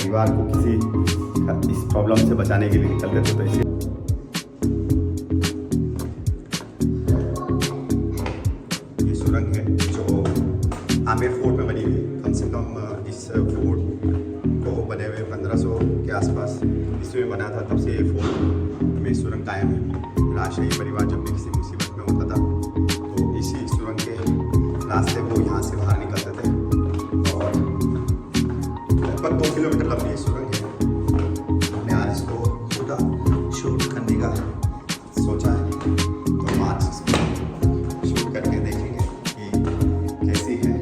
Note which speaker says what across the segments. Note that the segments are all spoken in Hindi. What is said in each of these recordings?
Speaker 1: परिवार को किसी इस प्रॉब्लम से बचाने के लिए निकलते थे। तो इसी ये सुरंग है जो आमेर फोर्ट में बनी हुई। कम से कम इस फोर्ट को बने हुए 1500 के आसपास इसमें बना था। तब से ये फोर्ट में सुरंग कायम है। राजशाही परिवार जब भी किसी मुसीबत में होता था तो इसी सुरंग के रास्ते को यहाँ से बाहर निकलते थे। और लगभग 2 किलोमीटर लंबी ये सुरंग है। हमने आज इसको पूरा शूट करने का सोचा है, तो आज इसको शूट करके देखेंगे कि कैसी है,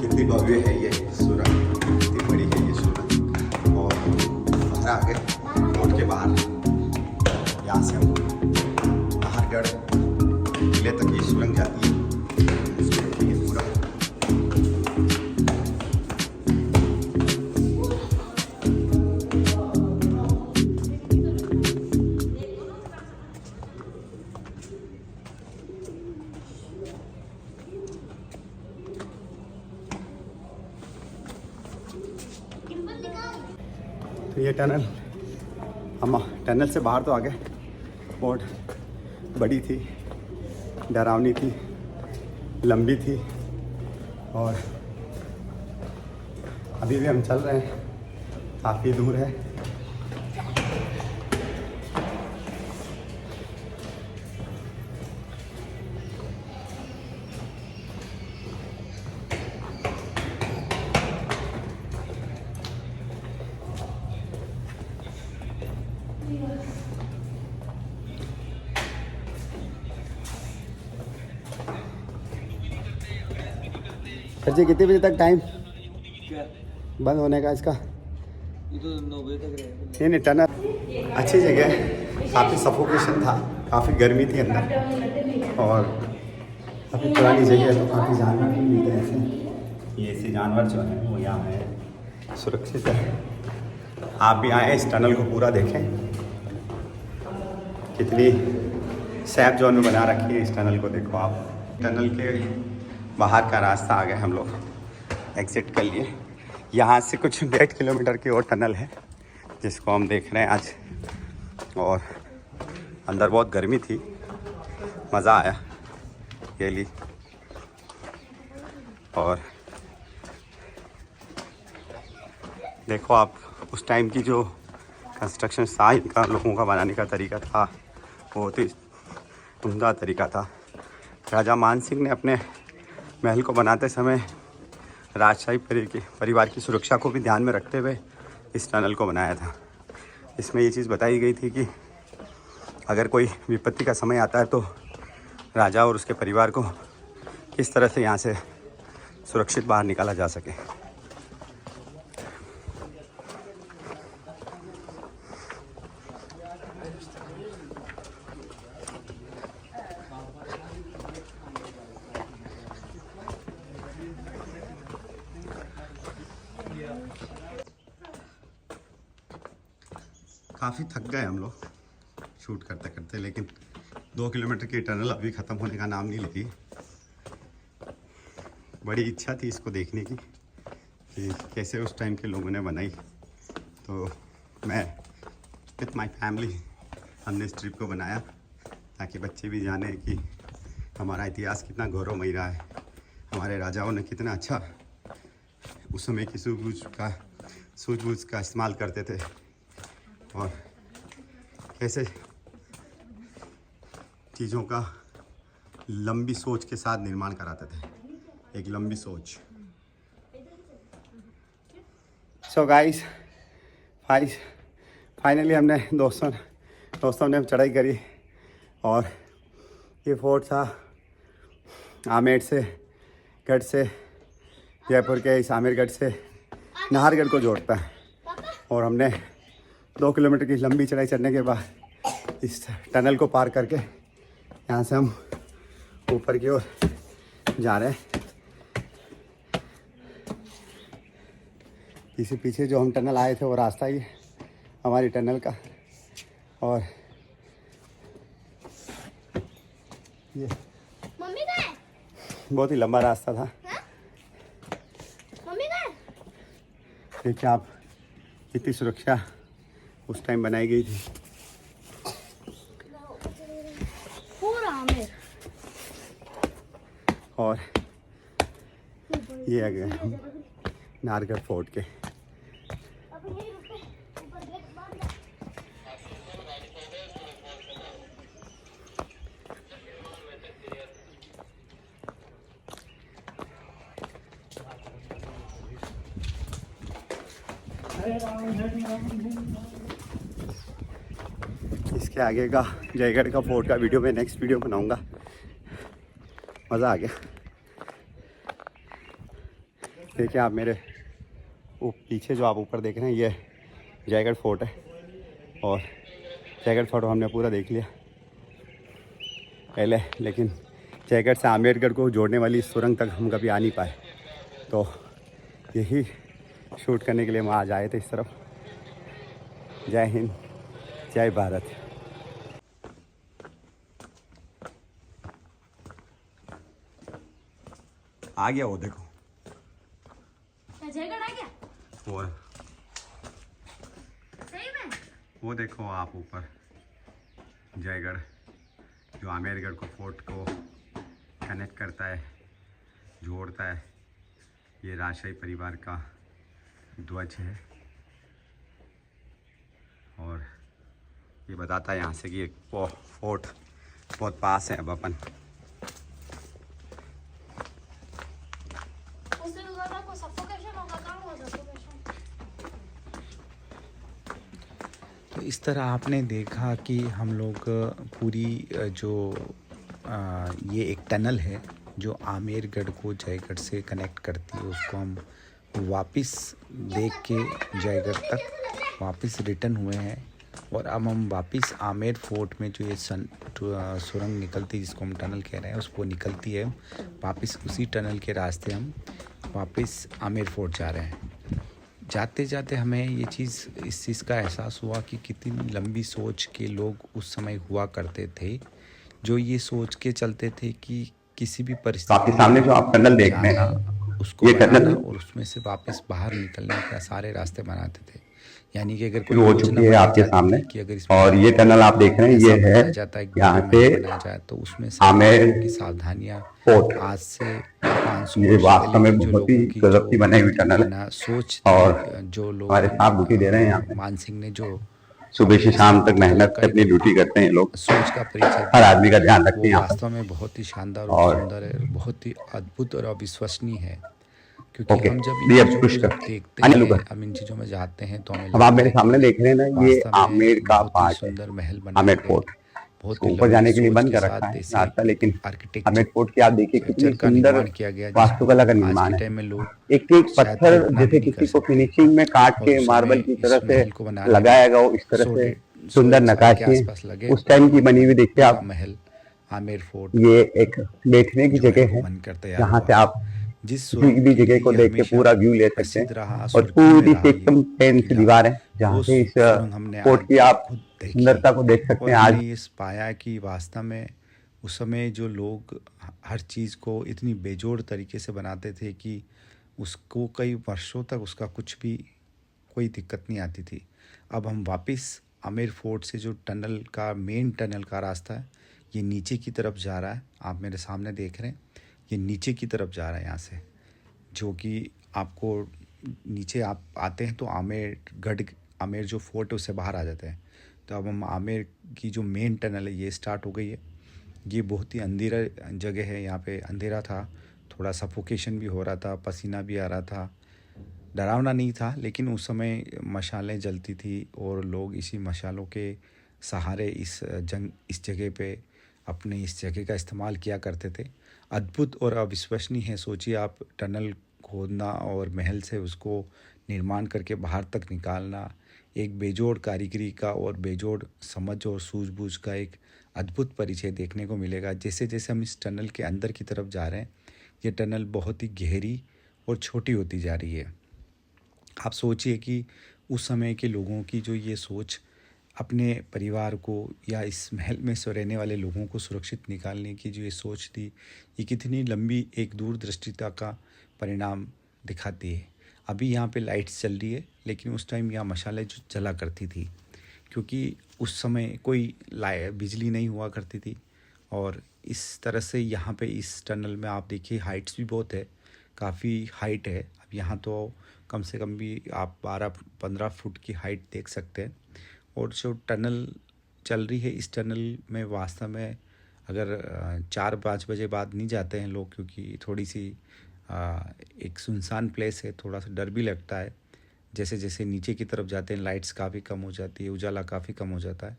Speaker 1: कितनी भव्य है ये सुरंग, कितनी बड़ी है ये सुरंग। और बाहर आगे रोड के बाहर यहाँ से हम नाहरगढ़ किले तक ये सुरंग जाती है। उसको देखेंगे पूरा। तो ये टनल, हम टनल से बाहर तो आ गए। बहुत बड़ी थी, डरावनी थी, लंबी थी और अभी भी हम चल रहे हैं, काफ़ी दूर है। सर जी कितने बजे तक टाइम बंद होने का इसका?
Speaker 2: ये तो 9 बजे तक रहेगा।
Speaker 1: नहीं टनल अच्छी जगह है, काफ़ी सफोकेशन था, काफ़ी गर्मी थी अंदर और काफ़ी पुरानी जगह है, तो काफ़ी जानवर भी मिलते हैं ऐसे। ये ऐसे जानवर जो हैं वो यहाँ है, सुरक्षित है। आप भी आए इस टनल को पूरा देखें, कितनी सेफ जोन में बना रखी है इस टनल को। देखो आप, टनल के बाहर का रास्ता आ गए हम लोग, एग्ज़िट कर लिए। यहाँ से कुछ 1.5 किलोमीटर की और टनल है जिसको हम देख रहे हैं आज। और अंदर बहुत गर्मी थी, मज़ा आया ये ली। और देखो आप, उस टाइम की जो कंस्ट्रक्शन था, इनका लोगों का बनाने का तरीका था, बहुत ही उम्दा तरीका था। राजा मान सिंह ने अपने महल को बनाते समय राजशाही परिवार की सुरक्षा को भी ध्यान में रखते हुए इस टनल को बनाया था। इसमें ये चीज़ बताई गई थी कि अगर कोई विपत्ति का समय आता है तो राजा और उसके परिवार को किस तरह से यहाँ से सुरक्षित बाहर निकाला जा सके। काफ़ी थक गए हम लोग शूट करते करते, लेकिन 2 किलोमीटर की टनल अभी ख़त्म होने का नाम नहीं लेती। बड़ी इच्छा थी इसको देखने की कि कैसे उस टाइम के लोगों ने बनाई। तो मैं विथ माय फैमिली हमने इस ट्रिप को बनाया ताकि बच्चे भी जाने कि हमारा इतिहास कितना गौरवमयी रहा है, हमारे राजाओं ने कितना अच्छा उस समय की सूझबूझ का इस्तेमाल करते थे और कैसे चीज़ों का लंबी सोच के साथ निर्माण कराते थे, एक लंबी सोच। सो गाइस, फाइनली हमने दोस्तों ने चढ़ाई करी और ये फोर्ट था आमेर से गढ़ से, जयपुर के इस आमेरगढ़ से नाहरगढ़ को जोड़ता है। और हमने 2 किलोमीटर की लंबी चढ़ाई चढ़ने के बाद इस टनल को पार करके यहाँ से हम ऊपर की ओर जा रहे हैं। इसी पीछे जो हम टनल आए थे वो रास्ता ही है हमारी टनल का। और ये
Speaker 3: मम्मी का है?
Speaker 1: बहुत ही लंबा रास्ता था।
Speaker 3: मम्मी का है?
Speaker 1: देखिए आप, इतनी सुरक्षा उस टाइम बनाई गई थी।
Speaker 3: पूरा आमिर।
Speaker 1: और ये आ गया हम नाहरगढ़ फोर्ट के।
Speaker 3: अब यही रुके, ऊपर देख बांध दे।
Speaker 1: इसके आगे का जयगढ़ का फोर्ट का वीडियो मैं नेक्स्ट वीडियो बनाऊंगा। मज़ा आ गया। देखिए आप मेरे पीछे जो आप ऊपर देख रहे हैं ये जयगढ़ फोर्ट है। और जयगढ़ फोर्ट हमने पूरा देख लिया पहले, लेकिन जयगढ़ से आमेरगढ़ को जोड़ने वाली सुरंग तक हम कभी आ नहीं पाए, तो यही शूट करने के लिए हम आज आए थे इस तरफ। जय हिंद, जय भारत। आ गया वो, देखो
Speaker 3: जयगढ़ आ गया
Speaker 1: वो
Speaker 3: सही में।
Speaker 1: वो देखो आप ऊपर जयगढ़ जो आमेरगढ़ को फोर्ट को कनेक्ट करता है, जोड़ता है। ये राजशाही परिवार का ध्वज है और ये बताता है यहाँ से कि वो फोर्ट बहुत पास है। अब अपन
Speaker 3: उससे ज्यादा को सफोकेशन होगा, काम हो सफोकेशन।
Speaker 4: तो इस तरह आपने देखा कि हम लोग पूरी जो ये एक टनल है जो आमेरगढ़ को जयगढ़ से कनेक्ट करती है, उसको हम वापस देख के जयगढ़ तक वापस रिटर्न हुए हैं। और अब हम वापस आमेर फोर्ट में जो ये सुरंग निकलती है, जिसको हम टनल कह रहे हैं, उसको निकलती है वापस उसी टनल के रास्ते हम वापस आमेर फोर्ट जा रहे हैं। जाते जाते हमें ये चीज़ इस चीज़ का एहसास हुआ कि कितनी लंबी सोच के लोग उस समय हुआ करते थे, जो ये सोच के चलते थे कि किसी भी परिस्थिति
Speaker 1: आपके सामने जो आप टनल देख रहे हैं,
Speaker 4: उसको
Speaker 1: ये
Speaker 4: बनाना
Speaker 1: टनल
Speaker 4: और उसमें से वापस बाहर निकलने का सारे रास्ते बनाते थे। यानी कि अगर कोई
Speaker 1: शुरू हो
Speaker 4: योजना
Speaker 1: चुकी है
Speaker 4: बनाई
Speaker 1: आपके
Speaker 4: जाती
Speaker 1: सामने।
Speaker 4: कि अगर इसमें
Speaker 1: और ये टनल आप देख रहे हैं, ये
Speaker 4: ऐसा
Speaker 1: है
Speaker 4: बनाया जाता है कि
Speaker 1: यहाँ
Speaker 4: महल
Speaker 1: से
Speaker 4: बनाया जाए, तो उसमें से
Speaker 1: आमेर
Speaker 4: लोगों की सावधानियां
Speaker 1: फोर्ट।
Speaker 4: आज से 500
Speaker 1: ये
Speaker 4: वर्ष
Speaker 1: वास्तव में
Speaker 4: पहले की जो
Speaker 1: बहुत ही
Speaker 4: लोगों की
Speaker 1: गजब की
Speaker 4: जो
Speaker 1: बनाई हुई टनल है।
Speaker 4: ना सोच
Speaker 1: और
Speaker 4: थी, जो लोग
Speaker 1: हमारे साहब ड्यूटी दे रहे हैं यहाँ पे।
Speaker 4: मान सिंह ने जो
Speaker 1: सुबह से शाम तक
Speaker 4: इस
Speaker 1: मेहनत
Speaker 4: का
Speaker 1: से अपनी
Speaker 4: एक
Speaker 1: ड्यूटी करते हैं ये लोग।
Speaker 4: सोच का परिचय
Speaker 1: हर आदमी का ध्यान रखते
Speaker 4: वो
Speaker 1: हैं यहाँ पर।
Speaker 4: वास्तव में बहुत ही शानदार और
Speaker 1: और
Speaker 4: सुंदर है, बहुत ही अद्भुत और अविश्वसनीय है। क्योंकि
Speaker 1: ओके,
Speaker 4: हम जब
Speaker 1: ये
Speaker 4: इन
Speaker 1: अब
Speaker 4: चीज़ों
Speaker 1: कुछ
Speaker 4: को जब
Speaker 1: कर
Speaker 4: देखते
Speaker 1: आने
Speaker 4: हैं,
Speaker 1: लूँगा।
Speaker 4: हम इन चीज़ों में जाते हैं, तो हमें
Speaker 1: अब आप
Speaker 4: लगता
Speaker 1: मेरे
Speaker 4: है
Speaker 1: सामने
Speaker 4: कि
Speaker 1: देख रहे हैं ना, ये
Speaker 4: वास्तव में
Speaker 1: आमेर का
Speaker 4: बहुत ही
Speaker 1: पार्ट है,
Speaker 4: सुंदर महल बनाए
Speaker 1: आमेर
Speaker 4: गए,
Speaker 1: फोर्ट।
Speaker 4: बहुत ही
Speaker 1: ऊपर जाने के लिए
Speaker 4: लंबी
Speaker 1: बंद
Speaker 4: सोच
Speaker 1: कर
Speaker 4: के
Speaker 1: रखा
Speaker 4: साथ
Speaker 1: है
Speaker 4: ऐसे
Speaker 1: रास्ता, लेकिन आमेर
Speaker 4: आर्किटेक्चर
Speaker 1: फोर्ट की आप देखिए कितनी
Speaker 4: का
Speaker 1: सुंदर
Speaker 4: निर्माण किया गया,
Speaker 1: वास्तुकला का
Speaker 4: जिसको आज
Speaker 1: निर्माण
Speaker 4: के
Speaker 1: है।
Speaker 4: टाइम में लोग
Speaker 1: एक एक
Speaker 4: शायद
Speaker 1: पत्थर
Speaker 4: कल्पना
Speaker 1: जैसे
Speaker 4: भी नहीं कर
Speaker 1: किसी को
Speaker 4: सकते।
Speaker 1: फिनिशिंग में काट
Speaker 4: और
Speaker 1: के
Speaker 4: उस
Speaker 1: मार्बल
Speaker 4: समय
Speaker 1: की
Speaker 4: इस
Speaker 1: तरह से
Speaker 4: महल को बनाने
Speaker 1: लगाया
Speaker 4: में
Speaker 1: गया, इस तरह
Speaker 4: 100
Speaker 1: से
Speaker 4: डेढ़
Speaker 1: सुंदर
Speaker 4: 100 साल के
Speaker 1: नक्काशी
Speaker 4: आसपास लगे
Speaker 1: उस टाइम की बनी हुई। देखिए
Speaker 4: पूरा
Speaker 1: आप,
Speaker 4: महल आमेर फोर्ट
Speaker 1: ये एक बैठने की
Speaker 4: जो है
Speaker 1: जगह
Speaker 4: वो
Speaker 1: है,
Speaker 4: बनकर तैयार
Speaker 1: जहाँ
Speaker 4: हुआ।
Speaker 1: से आप
Speaker 4: जिस
Speaker 1: किसी
Speaker 4: सुरंग
Speaker 1: भी
Speaker 4: के
Speaker 1: जगह
Speaker 4: लिए
Speaker 1: को
Speaker 4: ये
Speaker 1: देख के
Speaker 4: हमेशा
Speaker 1: पूरा व्यू ले सकते
Speaker 4: प्रसिद्ध
Speaker 1: हैं।
Speaker 4: रहा,
Speaker 1: और
Speaker 4: सुर्खी में
Speaker 1: पूरी
Speaker 4: रहा
Speaker 1: सी एकदम
Speaker 4: ये
Speaker 1: प्लेन सी
Speaker 4: किला,
Speaker 1: दीवार है, जहाँ
Speaker 4: वो
Speaker 1: से इस
Speaker 4: सुरंग हमने
Speaker 1: फोर्ट
Speaker 4: आज
Speaker 1: की आप
Speaker 4: खुद
Speaker 1: सुंदरता को देख
Speaker 4: देखी
Speaker 1: सकते
Speaker 4: और
Speaker 1: हैं। आज
Speaker 4: हमने ये पाया कि वास्तव में उस समय जो लोग हर चीज़ को इतनी बेजोड़ तरीके से बनाते थे कि उसको कई वर्षों तक उसका कुछ भी कोई दिक्कत नहीं आती थी। अब हम वापस आमेर फोर्ट से जो टनल का मेन टनल का रास्ता है, ये नीचे की तरफ जा रहा है। आप मेरे सामने देख रहे हैं, ये नीचे की तरफ जा रहा है यहाँ से, जो कि आपको नीचे आप आते हैं तो आमेर जो फोर्ट है उससे बाहर आ जाते हैं। तो अब हम आमेर की जो मेन टनल है ये स्टार्ट हो गई है। ये बहुत ही अंधेरा जगह है, यहाँ पे अंधेरा था, थोड़ा सफोकेशन भी हो रहा था, पसीना भी आ रहा था। डरावना नहीं था, लेकिन उस समय मशालें जलती थी और लोग इसी मशालों के सहारे इस जगह पे अपने इस जगह का इस्तेमाल किया करते थे। अद्भुत और अविश्वसनीय है। सोचिए आप, टनल खोदना और महल से उसको निर्माण करके बाहर तक निकालना, एक बेजोड़ कारीगरी का और बेजोड़ समझ और सूझबूझ का एक अद्भुत परिचय देखने को मिलेगा। जैसे जैसे हम इस टनल के अंदर की तरफ जा रहे हैं, ये टनल बहुत ही गहरी और छोटी होती जा रही है। आप सोचिए कि उस समय के लोगों की जो ये सोच अपने परिवार को या इस महल में रहने वाले लोगों को सुरक्षित निकालने की जो ये सोच थी, ये कितनी लंबी एक दूरदृष्टिता का परिणाम दिखाती है। अभी यहाँ पे लाइट्स चल रही है, लेकिन उस टाइम यहाँ मशालें जला करती थी, क्योंकि उस समय कोई बिजली नहीं हुआ करती थी। और इस तरह से यहाँ पे इस टनल में आप देखिए हाइट्स भी बहुत है, काफ़ी हाइट है। अब यहाँ तो कम से कम भी आप 12-15 फुट की हाइट देख सकते हैं। और जो टनल चल रही है, इस टनल में वास्तव में अगर 4-5 बजे बाद नहीं जाते हैं लोग, क्योंकि थोड़ी सी एक सुनसान प्लेस है, थोड़ा सा डर भी लगता है। जैसे जैसे नीचे की तरफ जाते हैं लाइट्स काफ़ी कम हो जाती है, उजाला काफ़ी कम हो जाता है।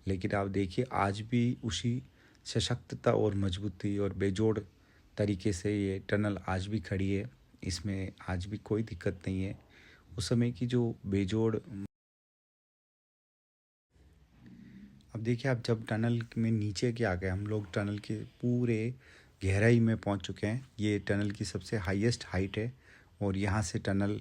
Speaker 4: लेकिन आप देखिए आज भी उसी सशक्तता और मजबूती और बेजोड़ तरीके से ये टनल आज भी खड़ी है, इसमें आज भी कोई दिक्कत नहीं है। उस समय की जो बेजोड़, अब देखिए आप जब टनल में नीचे के आ गए, हम लोग टनल के पूरे गहराई में पहुंच चुके हैं। ये टनल की सबसे हाईएस्ट हाइट है और यहाँ से टनल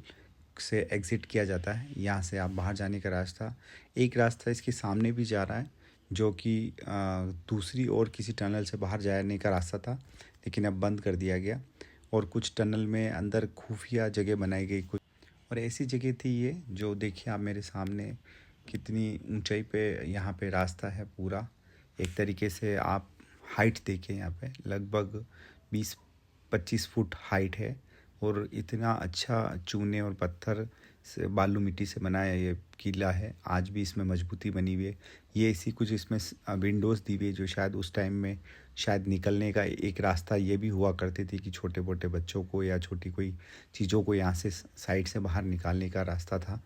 Speaker 4: से एग्ज़िट किया जाता है। यहाँ से आप बाहर जाने का रास्ता, एक रास्ता इसके सामने भी जा रहा है, जो कि दूसरी और किसी टनल से बाहर जाने का रास्ता था, लेकिन अब बंद कर दिया गया। और कुछ टनल में अंदर खुफिया जगह बनाई गई कुछ, और ऐसी जगह थी ये जो देखिए आप मेरे सामने कितनी ऊंचाई पे यहाँ पे रास्ता है पूरा। एक तरीके से आप हाइट देखिए, यहाँ पे लगभग 20-25 फुट हाइट है। और इतना अच्छा चूने और पत्थर से, बालू मिट्टी से बनाया ये किला है। आज भी इसमें मजबूती बनी हुई है। ये इसी कुछ इसमें विंडोज़ दी हुई है, जो शायद उस टाइम में शायद निकलने का एक रास्ता ये भी हुआ करती थी कि छोटे मोटे बच्चों को या छोटी कोई चीज़ों को यहाँ से साइड से बाहर निकालने का रास्ता था।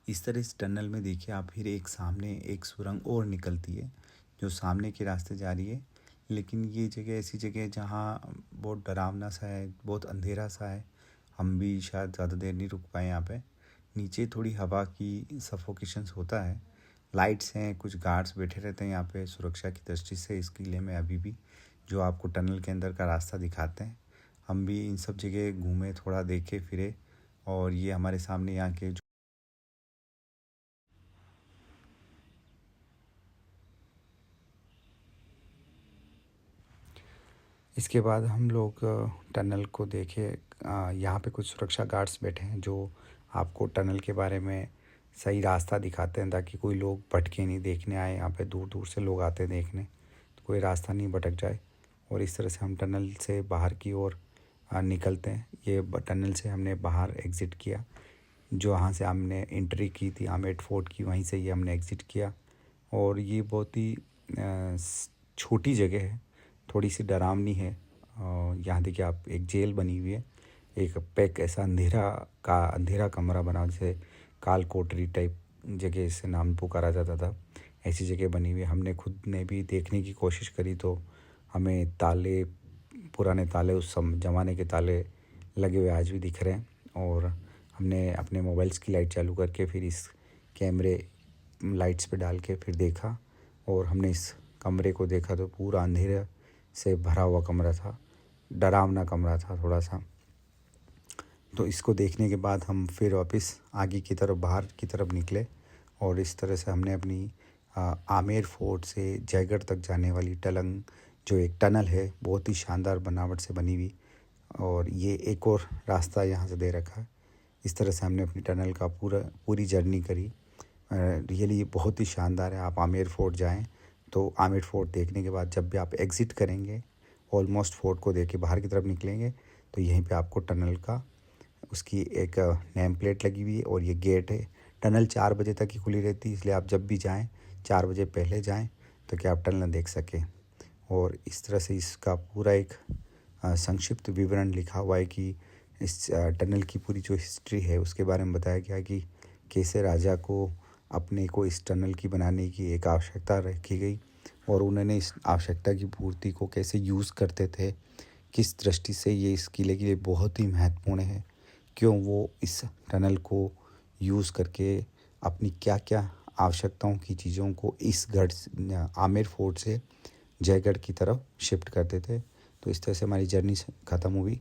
Speaker 4: इस तरह इस टनल में देखिए आप फिर एक सामने एक सुरंग और निकलती है, जो सामने के रास्ते जा रही है। लेकिन ये जगह ऐसी जगह है जहाँ बहुत डरावना सा है, बहुत अंधेरा सा है। हम भी शायद ज़्यादा देर नहीं रुक पाए यहाँ पे। नीचे थोड़ी हवा की सफोकेशंस होता है। लाइट्स हैं, कुछ गार्ड्स बैठे रहते हैं यहाँ पे सुरक्षा की दृष्टि से इस किले में अभी भी, जो आपको टनल के अंदर का रास्ता दिखाते हैं। हम भी इन सब जगह घूमे, थोड़ा देखे फिरे। और ये हमारे सामने यहाँ के इसके बाद हम लोग टनल को देखे। यहाँ पे कुछ सुरक्षा गार्ड्स बैठे हैं जो आपको टनल के बारे में सही रास्ता दिखाते हैं, ताकि कोई लोग भटके नहीं, देखने आए। यहाँ पे दूर दूर से लोग आते हैं देखने, तो कोई रास्ता नहीं भटक जाए। और इस तरह से हम टनल से बाहर की ओर निकलते हैं। ये टनल से हमने बाहर एग्ज़िट किया, जो वहाँ से हमने एंट्री की थी आमेर फोर्ट की, वहीं से ये हमने एग्ज़िट किया। और ये बहुत ही छोटी जगह है, थोड़ी सी डरावनी है। यहाँ देखिए आप, एक जेल बनी हुई है, एक पैक ऐसा अंधेरा कमरा बना, जैसे काल कोठरी टाइप जगह से नाम पुकारा जाता था, ऐसी जगह बनी हुई है। हमने खुद ने भी देखने की कोशिश करी, तो हमें ताले, पुराने ताले, उस ज़माने के ताले लगे हुए आज भी दिख रहे हैं। और हमने अपने मोबाइल्स की लाइट चालू करके फिर इस कैमरे लाइट्स पे डाल के फिर देखा, और हमने इस कमरे को देखा तो पूरा अंधेरे से भरा हुआ कमरा था, डरावना कमरा था थोड़ा सा। तो इसको देखने के बाद हम फिर वापस आगे की तरफ, बाहर की तरफ निकले। और इस तरह से हमने अपनी आमेर फोर्ट से जयगढ़ तक जाने वाली टलंग, जो एक टनल है बहुत ही शानदार बनावट से बनी हुई, और ये एक और रास्ता यहाँ से दे रखा है। इस तरह से हमने अपनी टनल का पूरी जर्नी करी। रियली बहुत ही शानदार है। आप आमेर फोर्ट जाएं तो आमेर फोर्ट देखने के बाद जब भी आप एग्ज़िट करेंगे, ऑलमोस्ट फोर्ट को देख के बाहर की तरफ निकलेंगे, तो यहीं पे आपको टनल का, उसकी एक नेम प्लेट लगी हुई है और ये गेट है। टनल 4 बजे तक ही खुली रहती है, इसलिए आप जब भी जाएं 4 बजे पहले जाएं, तो कि आप टनल देख सकें। और इस तरह से इसका पूरा एक संक्षिप्त विवरण लिखा हुआ है कि इस टनल की पूरी जो हिस्ट्री है उसके बारे में बताया गया कि कैसे राजा को अपने को इस टनल की बनाने की एक आवश्यकता रखी गई, और उन्होंने इस आवश्यकता की पूर्ति को कैसे यूज़ करते थे, किस दृष्टि से ये इस किले के लिए बहुत ही महत्वपूर्ण है, क्यों वो इस टनल को यूज़ करके अपनी क्या क्या आवश्यकताओं की चीज़ों को इस आमेर फोर्ट से जयगढ़ की तरफ शिफ्ट करते थे। तो इस तरह से हमारी जर्नी ख़त्म हुई।